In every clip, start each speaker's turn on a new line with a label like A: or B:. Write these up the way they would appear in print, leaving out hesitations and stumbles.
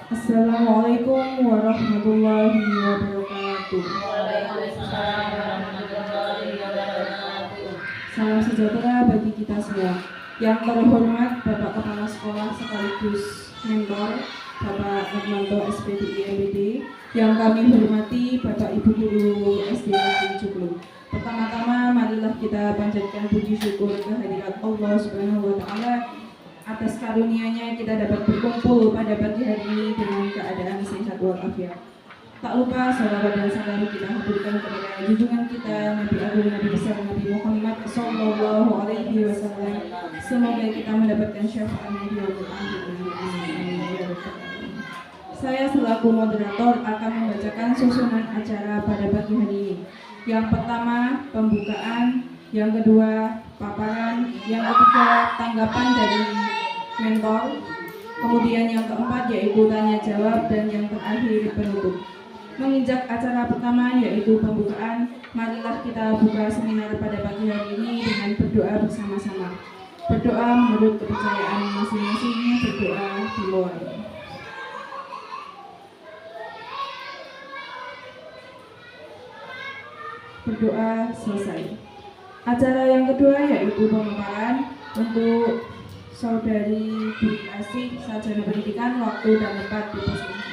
A: Assalamualaikum warahmatullahi wabarakatuh.
B: Waalaikumsalam warahmatullahi wabarakatuh.
A: Salam sejahtera bagi kita semua. Yang terhormat Bapak Kepala Sekolah sekaligus Mentor Bapak Hikmanto SPD IMPD, yang kami hormati Bapak Ibu Guru SD Negeri Joglo. Pertama-tama marilah kita panjatkan puji syukur kehadirat Allah Subhanahu wa taala atas karunia-Nya kita dapat berkumpul pada pagi hari ini dengan keadaan sehat walafiat. Tak lupa salawat dan salam kita haturkan kepada junjungan kita Nabi Agung Nabi besar Nabi Muhammad Sallallahu Alaihi Wasallam. Semoga kita mendapatkan syafaatnya di yaumil akhir. Saya selaku moderator akan membacakan susunan acara pada pagi hari ini. Yang pertama pembukaan, yang kedua paparan, yang ketiga tanggapan dari mentor, kemudian yang keempat yaitu tanya jawab, dan yang terakhir penutup. Menginjak acara pertama yaitu pembukaan, marilah kita buka seminar pada pagi hari ini dengan berdoa bersama-sama. Berdoa menurut kepercayaan masing-masing, berdoa dimulai. Berdoa selesai. Acara yang kedua yaitu pemaparan untuk Saudari Dwi Asih, Sarjana Pendidikan, waktu dan tempat dipersilakan.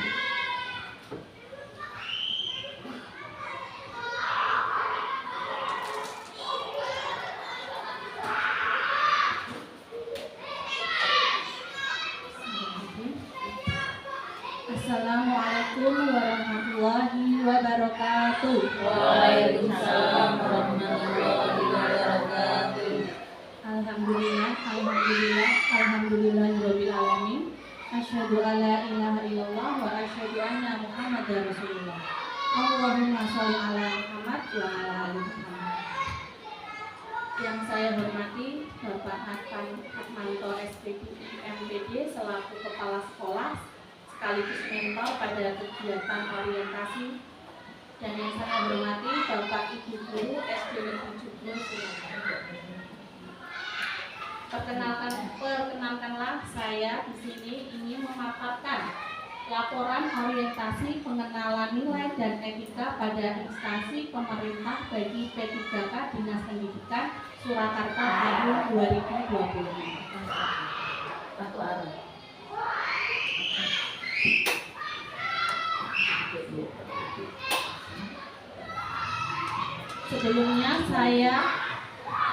C: Assalamualaikum warahmatullahi wabarakatuh.
B: Waalaikumsalam warahmatullahi wabarakatuh.
C: Alhamdulillahirabbil alamin. Asyhadu alla ilaha illallah wa asyhadu anna Muhammadar Rasulullah. Allahumma sholli ala Muhammad wa ala ali Muhammad. Yang saya hormati Bapak Hikmanto SPD IMPD selaku Kepala Sekolah sekaligus mentor pada kegiatan orientasi, dan yang saya hormati Bapak Ibu Guru SD Negeri Joglo Surabaya. Perkenalkanlah saya di sini ingin memaparkan laporan orientasi pengenalan nilai dan etika pada instansi pemerintah bagi P3K Dinas Pendidikan Surakarta tahun 2020.
B: Satu arah.
C: Sebelumnya saya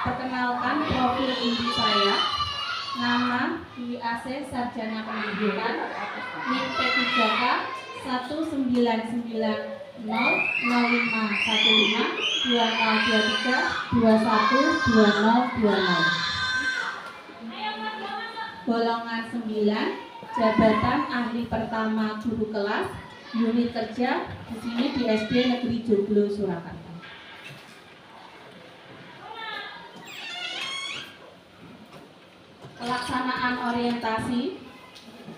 C: perkenalkan profil inti saya. Nama Dwi Asih, Sarjana Pendidikan, NIM P3K 19990152023212020. Golongan 9, jabatan ahli pertama guru kelas, unit kerja di sini di SD Negeri Joglo Surakarta. Pelaksanaan orientasi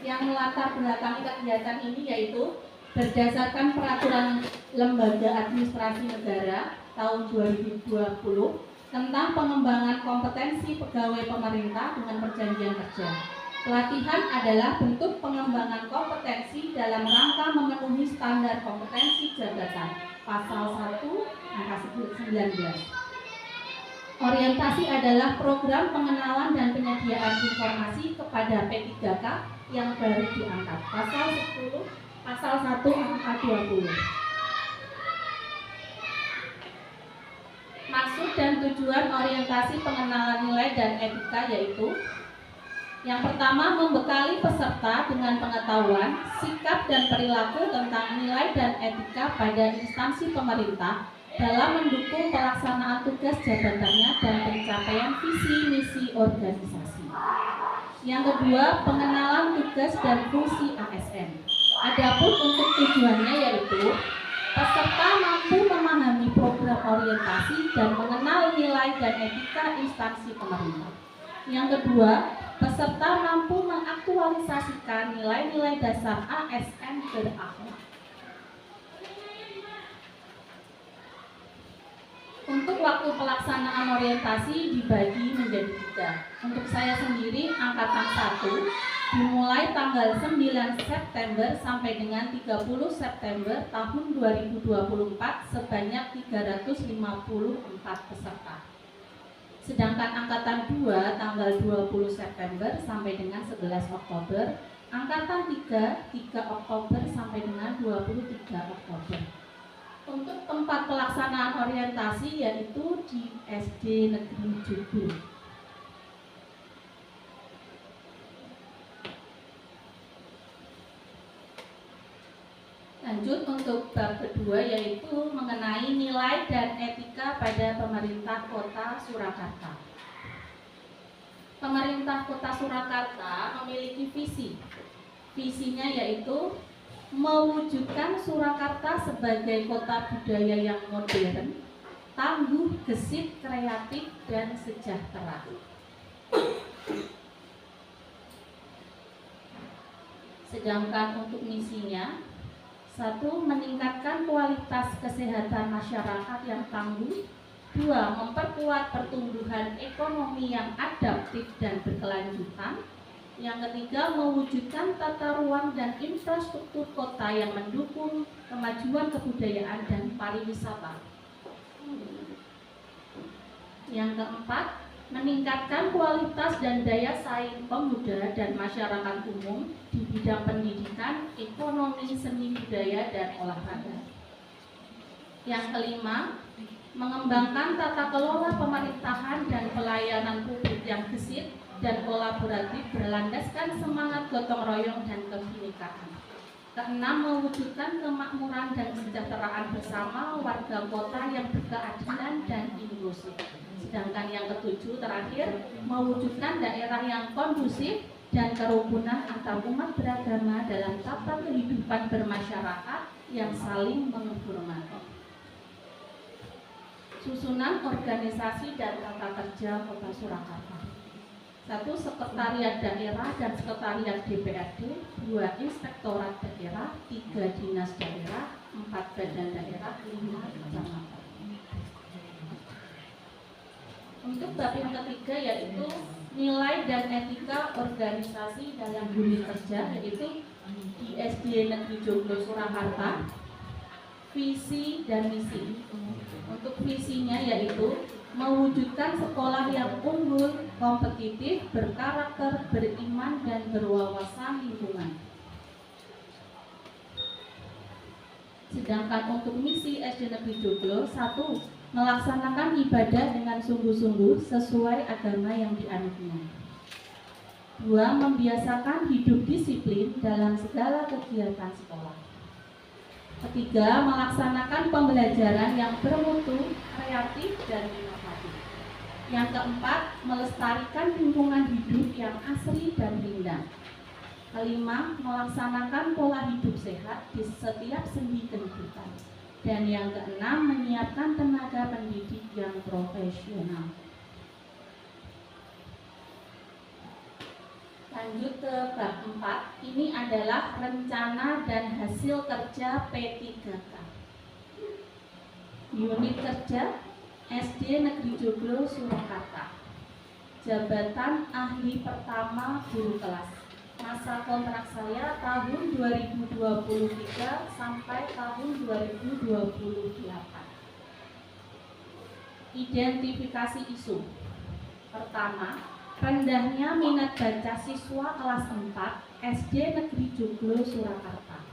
C: yang melatar belakangi kegiatan ini yaitu berdasarkan Peraturan Lembaga Administrasi Negara tahun 2020 tentang pengembangan kompetensi pegawai pemerintah dengan perjanjian kerja. Pelatihan adalah bentuk pengembangan kompetensi dalam rangka memenuhi standar kompetensi jabatan. Pasal 1 angka 19. Orientasi adalah program pengenalan dan penyediaan informasi kepada P3K yang baru diangkat. Pasal 10, pasal 1 angka 20. Maksud dan tujuan orientasi pengenalan nilai dan etika yaitu: yang pertama, membekali peserta dengan pengetahuan, sikap dan perilaku tentang nilai dan etika pada instansi pemerintah dalam mendukung pelaksanaan tugas jabatannya dan pencapaian visi misi organisasi. Yang kedua, pengenalan tugas dan fungsi ASN. Adapun untuk tujuannya yaitu peserta mampu memahami program orientasi dan mengenal nilai dan etika instansi pemerintah. Yang kedua, peserta mampu mengaktualisasikan nilai-nilai dasar ASN berakhlak. Untuk waktu pelaksanaan orientasi dibagi menjadi 3. Untuk saya sendiri angkatan 1 dimulai tanggal 9 September sampai dengan 30 September tahun 2024 sebanyak 354 peserta. Sedangkan angkatan 2 tanggal 20 September sampai dengan 11 Oktober, angkatan 3 Oktober sampai dengan 23 Oktober. Untuk tempat pelaksanaan orientasi yaitu di SD Negeri Joglo. Lanjut untuk bab kedua yaitu mengenai nilai dan etika pada pemerintah Kota Surakarta. Pemerintah Kota Surakarta memiliki visi. Visinya yaitu mewujudkan Surakarta sebagai kota budaya yang modern, tangguh, gesit, kreatif, dan sejahtera. Sedangkan untuk misinya, 1. Meningkatkan kualitas kesehatan masyarakat yang tangguh. 2. Memperkuat pertumbuhan ekonomi yang adaptif dan berkelanjutan. Yang ketiga, mewujudkan tata ruang dan infrastruktur kota yang mendukung kemajuan kebudayaan dan pariwisata. Yang keempat, meningkatkan kualitas dan daya saing pemuda dan masyarakat umum di bidang pendidikan, ekonomi, seni budaya, dan olahraga. Yang kelima, mengembangkan tata kelola pemerintahan dan pelayanan publik yang gesit dan kolaboratif berlandaskan semangat gotong royong dan kebinekaan. Keenam, mewujudkan kemakmuran dan kesejahteraan bersama warga kota yang berkeadilan dan inklusif. Sedangkan yang ketujuh terakhir, mewujudkan daerah yang kondusif dan kerukunan antar umat beragama dalam tata kehidupan bermasyarakat yang saling menghormati. Susunan organisasi dan tata kerja Kota Surakarta. 1. Sekretariat daerah dan sekretariat DPRD. 2. Inspektorat daerah. 3. Dinas daerah. 4. Badan daerah. 5. Kecamatan. Untuk bab yang ketiga yaitu nilai dan etika organisasi dalam dunia kerja, yaitu di SD Negeri Joglo Surakarta, visi dan misi. Untuk visinya yaitu mewujudkan sekolah yang unggul, kompetitif, berkarakter, beriman, dan berwawasan lingkungan. Sedangkan untuk misi SD Negeri Joglo, 1. Melaksanakan ibadah dengan sungguh-sungguh sesuai agama yang dianutnya. 2. Membiasakan hidup disiplin dalam segala kegiatan sekolah. 3. Melaksanakan pembelajaran yang bermutu, kreatif, dan inovatif. Yang keempat, melestarikan lingkungan hidup yang asri dan rindang. 5. Melaksanakan pola hidup sehat di setiap sendi kehidupan. Dan yang keenam, menyiapkan tenaga pendidik yang profesional. Lanjut ke bab 4. Ini adalah rencana dan hasil kerja P3K. Unit kerja SD Negeri Joglo Surakarta. Jabatan ahli pertama guru kelas. Masa kontrak saya tahun 2023 sampai tahun 2028. Identifikasi isu. Pertama, rendahnya minat baca siswa kelas 4 SD Negeri Joglo Surakarta.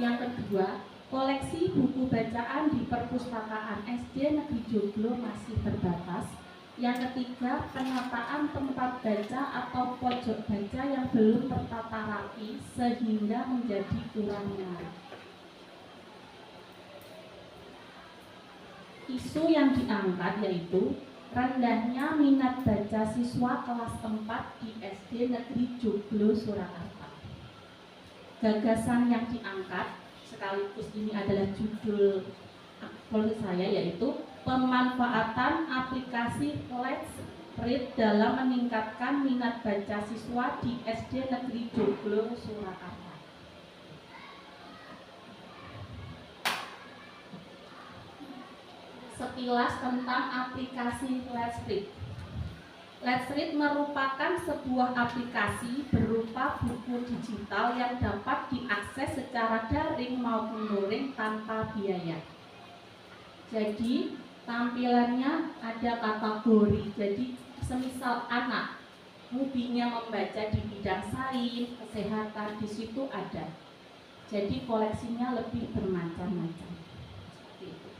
C: Yang kedua, koleksi buku bacaan di perpustakaan SD Negeri Joglo masih terbatas. Yang ketiga, penataan tempat baca atau pojok baca yang belum tertata rapi sehingga menjadi kurang menarik. Isu yang diangkat yaitu rendahnya minat baca siswa kelas 4 di SD Negeri Joglo Surakarta. Gagasan yang diangkat sekaligus ini adalah judul artikel saya yaitu pemanfaatan aplikasi Let's Read dalam meningkatkan minat baca siswa di SD Negeri Joglo Surakarta. Sekilas tentang aplikasi Let's Read. Let's Read merupakan sebuah aplikasi berupa buku digital yang dapat diakses secara daring maupun luring tanpa biaya. Jadi tampilannya ada kategori. Jadi semisal anak hobinya membaca di bidang sains, kesehatan, di situ ada. Jadi koleksinya lebih bermacam-macam. Seperti itu.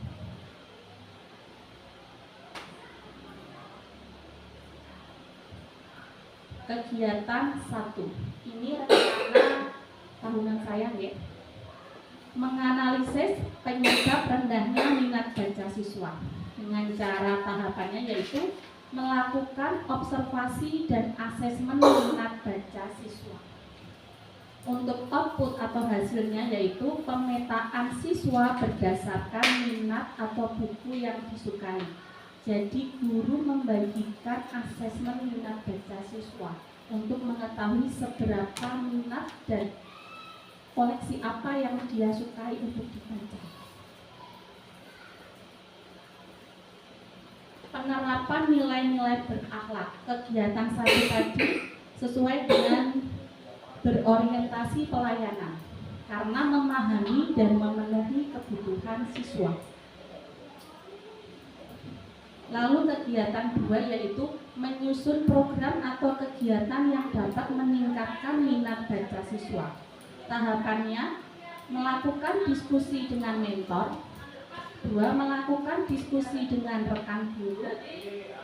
C: Kegiatan 1. Ini rencana tahunan saya ya. Menganalisis penyebab rendahnya minat baca siswa. Dengan cara tahapannya yaitu melakukan observasi dan asesmen minat baca siswa. Untuk output atau hasilnya yaitu pemetaan siswa berdasarkan minat atau buku yang disukai. Jadi guru membagikan asesmen minat baca siswa untuk mengetahui seberapa minat dan koleksi apa yang dia sukai untuk dibaca. Penerapan nilai-nilai berakhlak. Kegiatan 1 tadi sesuai dengan berorientasi pelayanan karena memahami dan memenuhi kebutuhan siswa. Lalu kegiatan 2 yaitu menyusun program atau kegiatan yang dapat meningkatkan minat baca siswa. Tahapannya melakukan diskusi dengan mentor, 2 melakukan diskusi dengan rekan guru,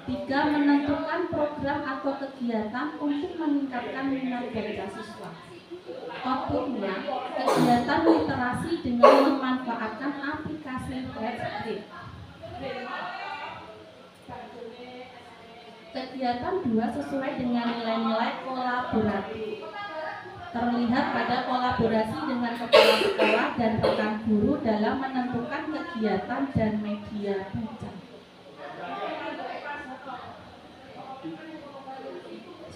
C: 3 menentukan program atau kegiatan untuk meningkatkan minat baca siswa. Outputnya kegiatan literasi dengan memanfaatkan aplikasi Let's Read. Kegiatan 2 sesuai dengan nilai-nilai kolaboratif. Terlihat pada kolaborasi dengan kepala sekolah dan rekan guru dalam menentukan kegiatan dan media baca.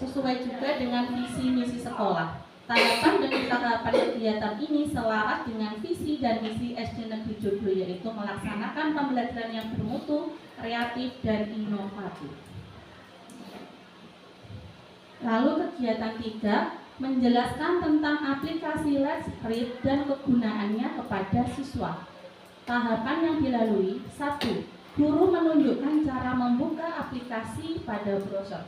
C: Sesuai juga dengan visi misi sekolah. Tahapan demi tahapan kegiatan ini selaras dengan visi dan misi SD Negeri Joglo, yaitu melaksanakan pembelajaran yang bermutu, kreatif, dan inovatif. Lalu kegiatan 3 menjelaskan tentang aplikasi Let's Read dan kegunaannya kepada siswa. Tahapan yang dilalui: 1. Guru menunjukkan cara membuka aplikasi pada browser.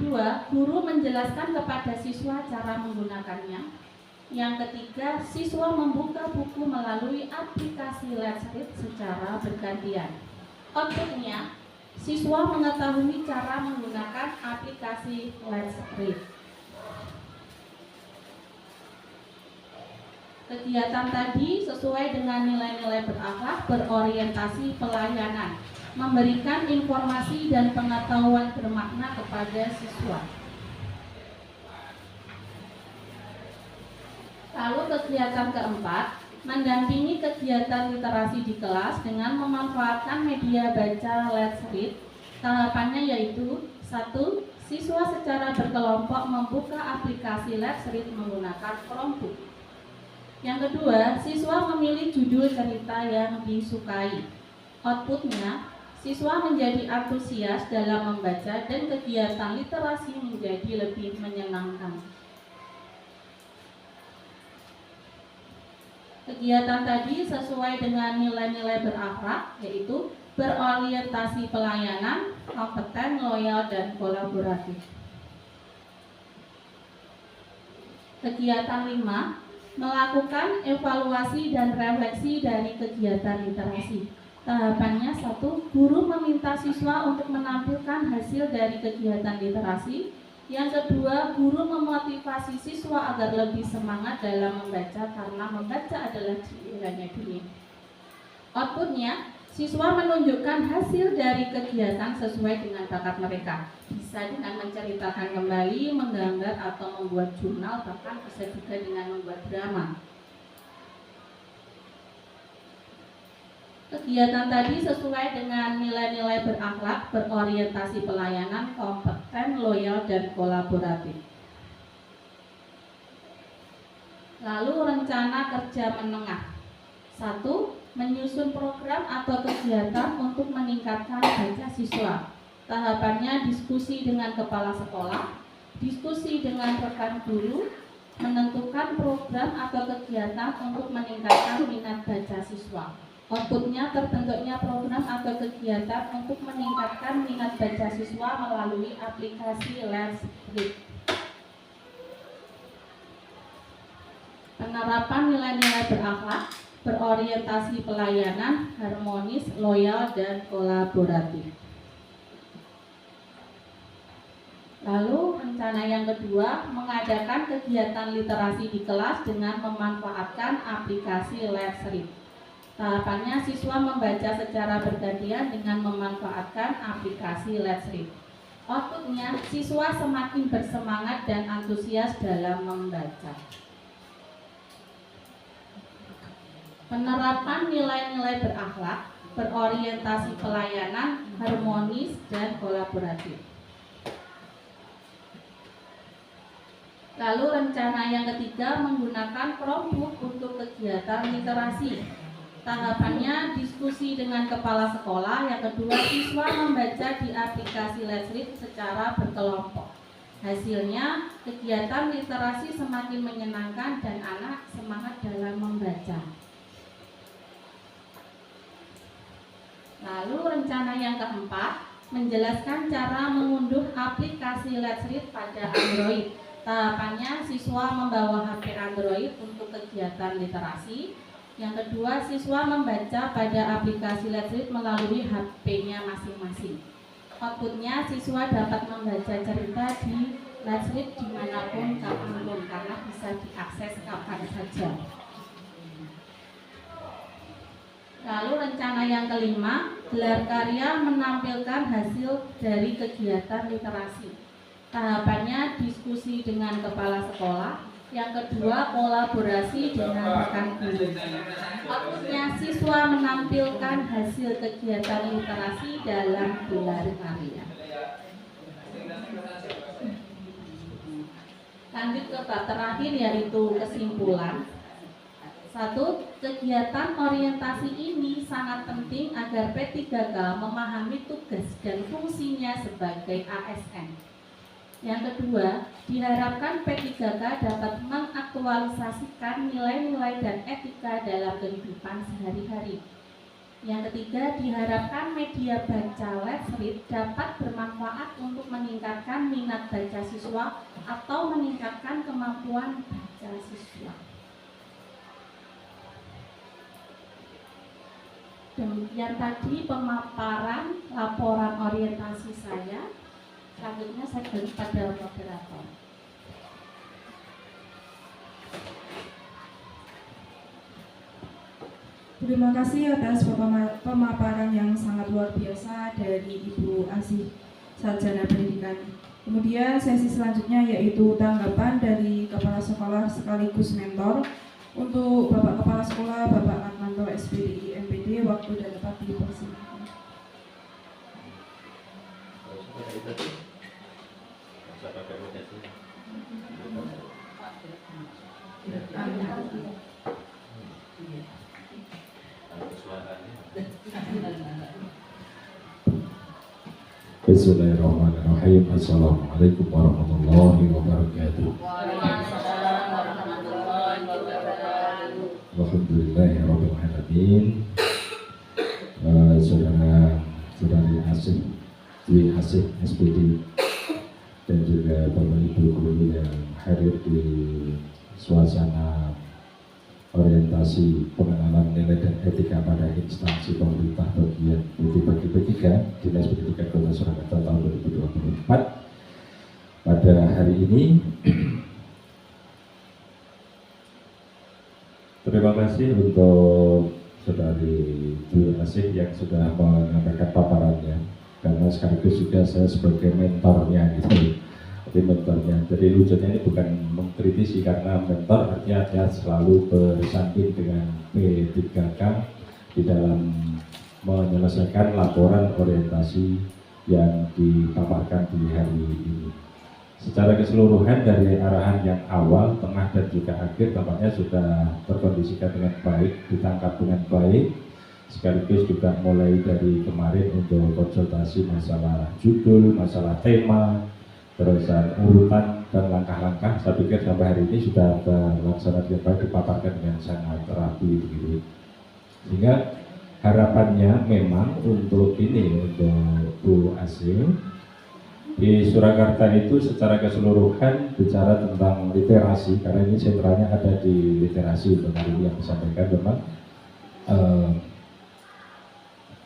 C: 2. Guru menjelaskan kepada siswa cara menggunakannya. Yang ketiga, siswa membuka buku melalui aplikasi Let's Read secara bergantian. Outputnya, siswa mengetahui cara menggunakan aplikasi Let's Read. Kegiatan tadi sesuai dengan nilai-nilai berakhlak, berorientasi pelayanan, memberikan informasi dan pengetahuan bermakna kepada siswa. Lalu kegiatan keempat, mendampingi kegiatan literasi di kelas dengan memanfaatkan media baca Let's Read. Tahapannya yaitu: 1. Siswa secara berkelompok membuka aplikasi Let's Read menggunakan Chromebook. Yang kedua, siswa memilih judul cerita yang disukai. Outputnya, siswa menjadi antusias dalam membaca dan kegiatan literasi menjadi lebih menyenangkan. Kegiatan tadi sesuai dengan nilai-nilai berakhlak, yaitu berorientasi pelayanan, kompeten, loyal, dan kolaboratif. Kegiatan 5, melakukan evaluasi dan refleksi dari kegiatan literasi. Tahapannya: 1. Guru meminta siswa untuk menampilkan hasil dari kegiatan literasi. Yang kedua, guru memotivasi siswa agar lebih semangat dalam membaca karena membaca adalah cilingannya dunia. Outputnya, siswa menunjukkan hasil dari kegiatan sesuai dengan bakat mereka. Bisa dengan menceritakan kembali, menggambar, atau membuat jurnal, bahkan bisa juga dengan membuat drama. Kegiatan tadi sesuai dengan nilai-nilai berakhlak, berorientasi pelayanan, kompeten, loyal, dan kolaboratif. Lalu rencana kerja menengah. 1. Menyusun program atau kegiatan untuk meningkatkan baca siswa. Tahapannya diskusi dengan kepala sekolah, diskusi dengan rekan guru, menentukan program atau kegiatan untuk meningkatkan minat baca siswa. Outputnya terbentuknya program atau kegiatan untuk meningkatkan minat baca siswa melalui aplikasi Let's Read. Penerapan nilai-nilai berakhlak, berorientasi pelayanan, harmonis, loyal, dan kolaboratif. Lalu rencana yang kedua, mengadakan kegiatan literasi di kelas dengan memanfaatkan aplikasi Let's Read. Tahapannya siswa membaca secara bergantian dengan memanfaatkan aplikasi Let's Read. Outputnya siswa semakin bersemangat dan antusias dalam membaca. Penerapan nilai-nilai berakhlak, berorientasi pelayanan, harmonis, dan kolaboratif. Lalu rencana yang ketiga, menggunakan Chromebook untuk kegiatan literasi. Tahapannya diskusi dengan kepala sekolah. Yang kedua, siswa membaca di aplikasi Let's Read secara berkelompok. Hasilnya, kegiatan literasi semakin menyenangkan dan anak semangat dalam membaca. Lalu rencana yang keempat, menjelaskan cara mengunduh aplikasi Let's Read pada Android. Tahapannya siswa membawa HP Android untuk kegiatan literasi. Yang kedua, siswa membaca pada aplikasi Let's Read melalui HP-nya masing-masing. Outputnya siswa dapat membaca cerita di Let's Read dimanapun kapanpun karena bisa diakses kapan saja. Lalu rencana yang kelima, gelar karya menampilkan hasil dari kegiatan literasi. Tahapannya diskusi dengan kepala sekolah. Yang kedua, kolaborasi dengan rekan guru. Outputnya siswa menampilkan hasil kegiatan literasi dalam gelar karya. Lanjut ke bab terakhir, yaitu kesimpulan. 1. Kegiatan orientasi ini sangat penting agar P3K memahami tugas dan fungsinya sebagai ASN. Yang kedua, diharapkan P3K dapat mengaktualisasikan nilai-nilai dan etika dalam kehidupan sehari-hari. Yang ketiga, diharapkan media baca Let's Read dapat bermanfaat untuk meningkatkan minat baca siswa atau meningkatkan kemampuan baca siswa. Demikian tadi pemaparan laporan orientasi saya. Selanjutnya saya beri pada moderator.
A: Terima kasih atas pemaparan yang sangat luar biasa dari Ibu Asih, Sarjana Pendidikan. Kemudian sesi selanjutnya yaitu tanggapan dari Kepala Sekolah sekaligus mentor. Untuk Bapak Kepala Sekolah, Bapak Admanto SPDI MPD, waktu dan tempat dipersilakan.
D: Bismillahirrahmanirrahim. Assalamualaikum warahmatullahi wabarakatuh.
B: Waalaikumsalam warahmatullahi wabarakatuh.
D: Alhamdulillahirabbil alamin. Saudara-saudari Asih, Dwi Asih SPD, dan juga Bapak Ibu guru yang hadir di suasana orientasi pengenalan nilai dan etika pada instansi pemerintah bagian bagi P3 Dinas Pendidikan Kota Surakarta tahun 2024. Pada hari ini terima kasih untuk Saudari Dwi Asih yang sudah menyampaikan paparannya, karena sekaligus juga saya sebagai mentornya gitu. Jadi mentornya, jadi lucunya ini bukan mengkritisi, karena mentor artinya dia selalu bersanding dengan P3K di dalam menyelesaikan laporan orientasi yang dipaparkan di hari ini. Secara keseluruhan dari arahan yang awal, tengah, dan juga akhir tampaknya sudah terkondisikan dengan baik, ditangkap dengan baik, sekaligus juga mulai dari kemarin untuk konsultasi masalah judul, masalah tema, terusan urutan dan langkah-langkah. Saya pikir sampai hari ini sudah terlaksana dengan baik, dipaparkan dengan sangat rapi begitu. Sehingga harapannya memang untuk ini, untuk Bu Asih di Surakarta itu secara keseluruhan bicara tentang literasi, karena ini sentralnya ada di literasi. Hari ini yang disampaikan memang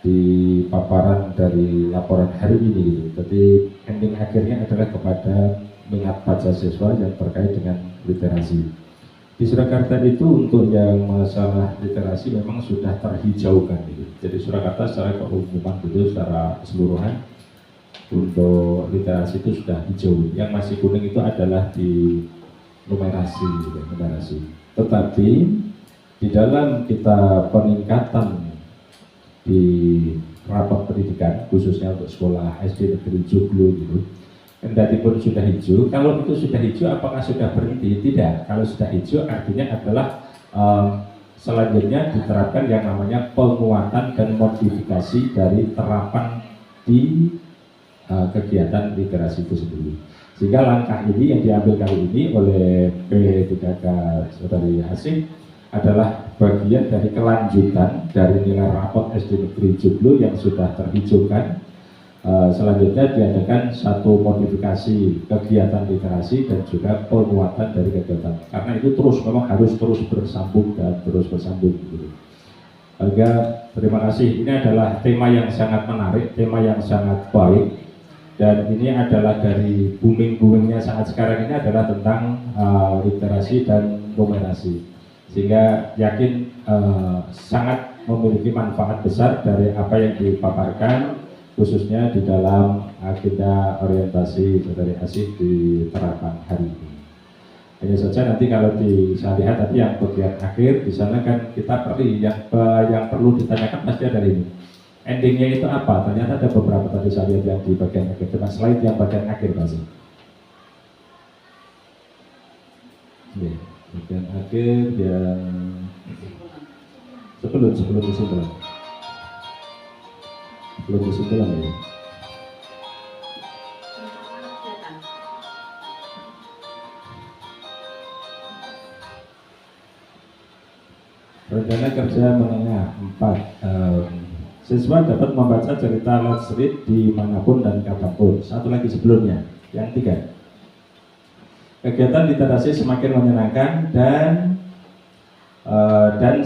D: di paparan dari laporan hari ini gitu. Jadi ending akhirnya adalah kepada minat baca siswa yang terkait dengan literasi. Di Surakarta itu untuk yang masalah literasi memang sudah terhijaukan gitu. Jadi Surakarta secara keumuman gitu, secara keseluruhan untuk literasi itu sudah hijau. Yang masih kuning itu adalah di numerasi gitu, numerasi. Tetapi di dalam kita peningkatan di rapat pendidikan khususnya untuk sekolah SD negeri Joglo gitu, kendati pun sudah hijau. Kalau itu sudah hijau, apakah sudah berhenti? Tidak. Kalau sudah hijau artinya adalah selanjutnya diterapkan yang namanya penguatan dan modifikasi dari terapan di kegiatan literasi itu sendiri. Sehingga langkah ini yang diambil kali ini oleh P3K Saudari Asih adalah bagian dari kelanjutan dari nilai rapot SD Negeri Joglo yang sudah terhijaukan. Selanjutnya diadakan satu modifikasi kegiatan literasi dan juga penguatan dari kegiatan. Karena itu memang harus terus bersambung dan terus bersambung. Harga terima kasih. Ini adalah tema yang sangat menarik, tema yang sangat baik. Dan ini adalah dari booming-boomingnya saat sekarang ini adalah tentang literasi dan numerasi. Sehingga yakin sangat memiliki manfaat besar dari apa yang dipaparkan khususnya di dalam agenda orientasi Saudari Asih diterapkan hari ini. Hanya saja nanti kalau saya lihat tadi yang bagian akhir di sana kan kita perlu yang perlu ditanyakan pasti ada ini. Endingnya itu apa? Ternyata ada beberapa tadi saya lihat yang di bagian akhir. Coba slide yang bagian akhir pasti. Bagian akhir yang sebelum kesimpulan ya. Rencana kerja menengah 4. Siswa dapat membaca cerita Let's Read dimanapun dan kapanpun. Satu lagi sebelumnya, yang 3. Kegiatan literasi semakin menyenangkan dan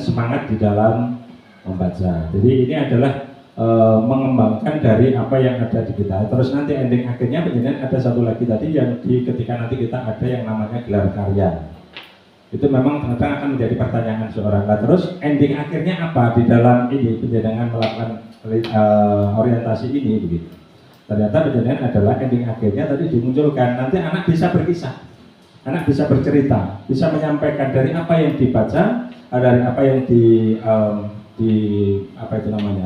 D: semangat di dalam membaca. Jadi ini adalah mengembangkan dari apa yang ada di kita. Terus nanti ending akhirnya kemudian ada satu lagi tadi yang ketika nanti kita ada yang namanya gelar karya. Itu memang kadang akan menjadi pertanyaan seorang. Nah, terus ending akhirnya apa di dalam ini penjaringan melakukan orientasi ini begitu. Ternyata penjaringan adalah ending akhirnya tadi dimunculkan nanti anak bisa berkisah. Anak bisa bercerita, bisa menyampaikan dari apa yang dibaca, dari apa yang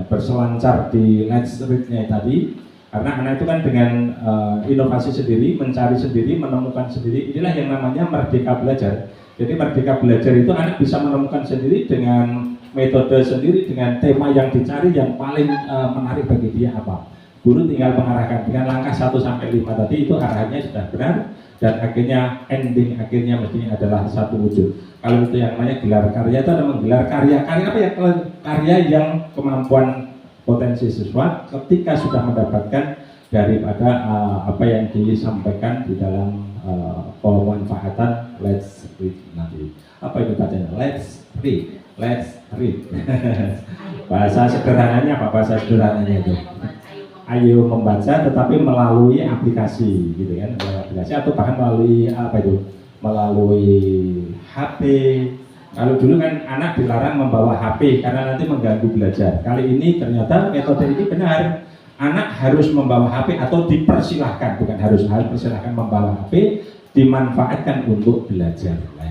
D: berselancar di Let's Read-nya tadi. Karena anak itu kan dengan inovasi sendiri, mencari sendiri, menemukan sendiri. Inilah yang namanya merdeka belajar. Jadi merdeka belajar itu anak bisa menemukan sendiri dengan metode sendiri, dengan tema yang dicari yang paling menarik bagi dia apa. Guru tinggal mengarahkan dengan langkah 1-5 tadi itu arahannya sudah benar. Dan akhirnya ending akhirnya mestinya adalah satu wujud. Kalau itu yang namanya gelar karya itu adalah menggelar karya apa ya? Karya yang kemampuan potensi siswa ketika sudah mendapatkan daripada apa yang disampaikan di dalam pemanfaatan Let's Read nanti. Apa itu katanya? Let's read, let's read. Bahasa sederhananya apa? Bahasa sederhananya itu. Ayo membaca tetapi melalui aplikasi gitu kan, melalui aplikasi atau bahkan melalui apa itu, melalui HP. Kalau dulu kan anak dilarang membawa HP karena nanti mengganggu belajar. Kali ini ternyata metode ini benar, anak harus membawa HP atau dipersilahkan, bukan harus persilahkan membawa HP, dimanfaatkan untuk belajar. Nah,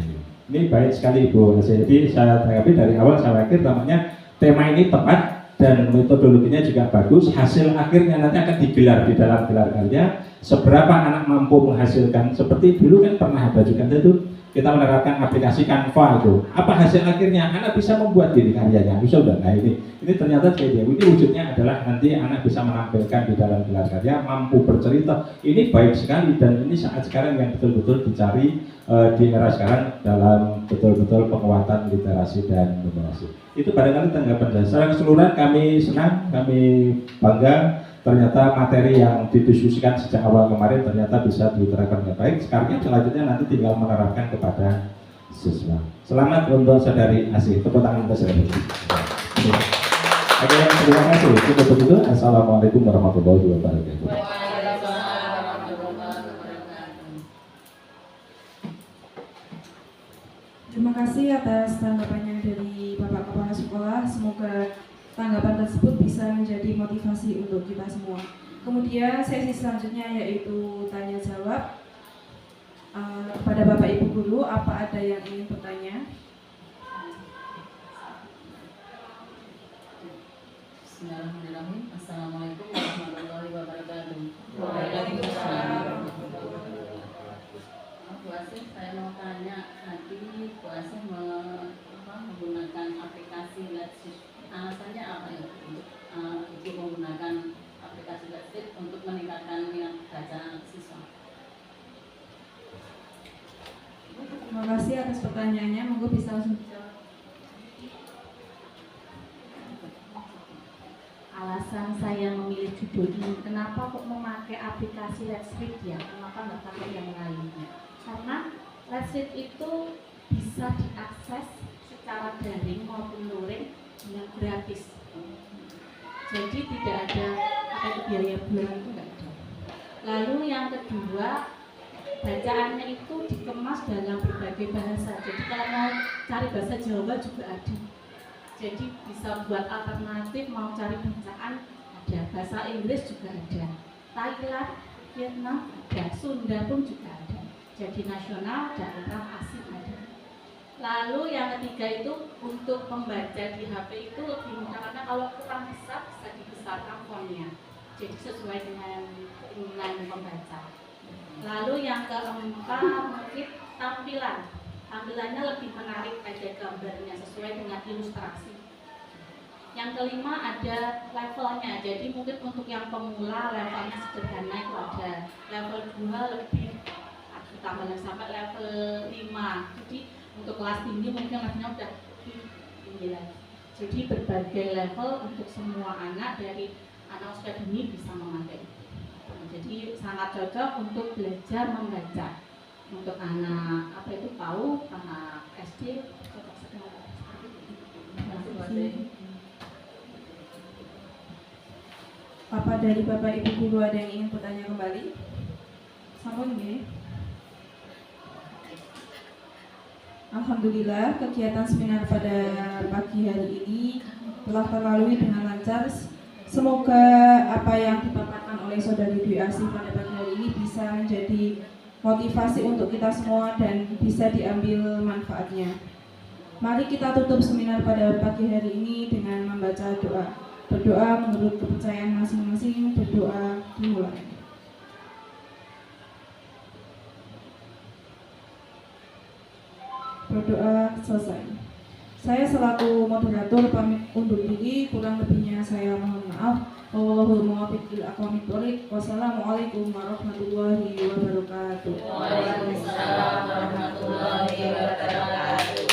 D: ini baik sekali Ibu. Jadi saya tanggapi dari awal sampai akhir namanya tema ini tepat dan metodologinya juga bagus. Hasil akhirnya nanti akan digelar di dalam gelar karya. Seberapa anak mampu menghasilkan, seperti dulu kan pernah ada juga itu kita menerapkan aplikasi Canva itu, apa hasil akhirnya? Anak bisa membuat diri karyanya, bisa udah. Nah ini ternyata kayak ini wujudnya adalah nanti anak bisa menampilkan di dalam gelar karya, mampu bercerita. Ini baik sekali dan ini saat sekarang yang betul-betul dicari di era sekarang dalam betul-betul penguatan literasi dan numerasi. Itu barangkali tanggapan saya. Secara keseluruhan kami senang, kami bangga. Ternyata materi yang didiskusikan sejak awal kemarin ternyata bisa diterapkan dengan baik. Sekarang selanjutnya nanti tinggal menerapkan kepada siswa. Selamat untuk saudari Asih. Tepuk tangan untuk saudari. Oke, terima kasih. Cukup begitu. Assalamualaikum warahmatullahi wabarakatuh.
A: Terima kasih atas tanggapannya dari Bapak Kepala Sekolah. Semoga tanggapan tersebut bisa menjadi motivasi untuk kita semua. Kemudian sesi selanjutnya yaitu tanya jawab. Kepada Bapak Ibu Guru, apa ada yang ingin bertanya?
B: Bismillahirrahmanirrahim. Assalamualaikum warahmatullahi wabarakatuh.
A: Waalaikumsalam.
B: Bu Asih, saya mau tanya, nanti Bu Asih menggunakan aplikasi Let's. Alasannya apa ya untuk menggunakan aplikasi Let's untuk meningkatkan minat baca siswa?
A: Terima kasih atas pertanyaannya. Monggo bisa langsung dijawab.
C: Alasan saya memilih judul ini, kenapa kok memakai aplikasi Let's Read ya? Kenapa nggak pakai yang lainnya? Karena Let's Read itu bisa diakses secara daring maupun luring dengan gratis. Jadi tidak ada biaya bulanan itu nggak ada. Lalu yang kedua, bacaannya itu dikemas dalam berbagai bahasa. Jadi kalau mau cari bahasa Jawa juga ada. Jadi bisa buat alternatif, mau cari bacaan ada. Bahasa Inggris juga ada. Thailand, Vietnam ada. Sunda pun juga ada. Jadi nasional, daerah, asing ada. Lalu yang ketiga itu untuk membaca di HP itu lebih mudah karena kalau kurang besar bisa dibesarkan fontnya. Jadi sesuai dengan keinginan pembaca. Lalu yang keempat mungkin tampilannya lebih menarik, ada gambarnya sesuai dengan ilustrasi. Yang kelima ada levelnya, jadi mungkin untuk yang pemula levelnya sederhana itu ada, level 2 lebih ditambah sampai level 5. Jadi untuk kelas tinggi mungkin levelnya udah tinggi lagi. Jadi berbagai level untuk semua anak dari anak usia dini bisa memakai. Jadi sangat cocok untuk belajar membaca. Untuk anak PAUD, anak SD cocok sekali.
A: Apa dari Bapak Ibu Guru ada yang ingin bertanya kembali? Sampun nggih. Alhamdulillah kegiatan seminar pada pagi hari ini telah terlalui dengan lancar. Semoga apa yang dipaparkan oleh Saudari Dwi Asih pada pagi hari ini bisa menjadi motivasi untuk kita semua dan bisa diambil manfaatnya. Mari kita tutup seminar pada pagi hari ini dengan membaca doa. Berdoa menurut kepercayaan masing-masing, berdoa dimulai. Berdoa selesai. Saya selaku moderator pamit undur diri, kurang lebihnya saya mohon maaf. Wallahul muwaffiq ila aqwamit thoriq. Wassalamualaikum warahmatullahi wabarakatuh.
B: Waalaikumsalam warahmatullahi wabarakatuh.